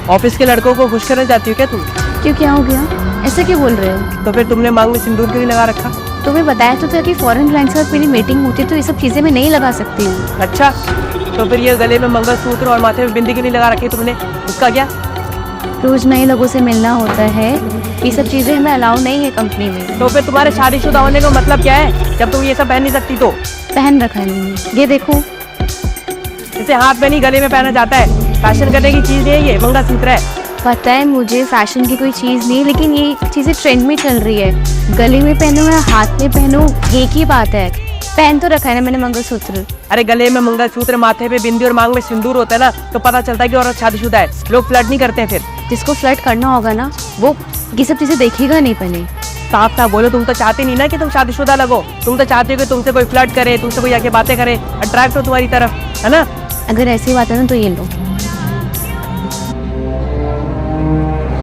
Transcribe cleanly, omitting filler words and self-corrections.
Office के लड़कों को खुश करना चाहती हो क्या तुम? क्यों, क्या हो गया? ऐसे क्यों बोल रहे हो? तो फिर तुमने मांग में सिंदूर क्यों नहीं लगा रखा? तुम्हें बताया तो था कि फॉरेन क्लाइंट्स के साथ मेरी मीटिंग होती है तो ये सब चीजें मैं नहीं लगा सकती हूँ। अच्छा, तो फिर ये गले में मंगलसूत्र और माथे में बिंदी क्यों नहीं लगा रखी तुमने? उसका क्या? रोज नए लोगों से मिलना होता है, ये सब चीजें हमें अलाउ नहीं है कंपनी में। तो फिर तुम्हारे शादीशुदा होने का मतलब क्या है जब तुम ये सब पहन नहीं सकती? तो पहन रखा है मैंने, ये देखो। इसे हाथ में नहीं गले में पहना जाता है, फैशन करने की चीज नहीं है, ये मंगलसूत्र है। पता है मुझे फैशन की कोई चीज़ नहीं, लेकिन ये चीज़ें ट्रेंड में चल रही है। गले में पहनो या हाथ में पहनो एक ही बात है। पहन तो रखा है ना मैंने मंगलसूत्र। अरे गले में मंगलसूत्र, माथे पे बिंदी और मांग में सिंदूर होता है ना, तो पता चलता है कि औरत शादीशुदा है। लोग फ्लर्ट नहीं करते हैं। फिर जिसको फ्लर्ट करना होगा ना वो ये सब चीज़ें देखेगा नहीं पहले। साफ साफ बोलो, तुम तो चाहते नहीं ना कि तुम शादीशुदा लगो। तुम तो चाहते हो कि तुमसे कोई फ्लर्ट करे, तुमसे कोई आके बातें करे, अट्रैक्ट हो तुम्हारी तरफ, है ना? अगर ऐसी बात है ना तो ये लो।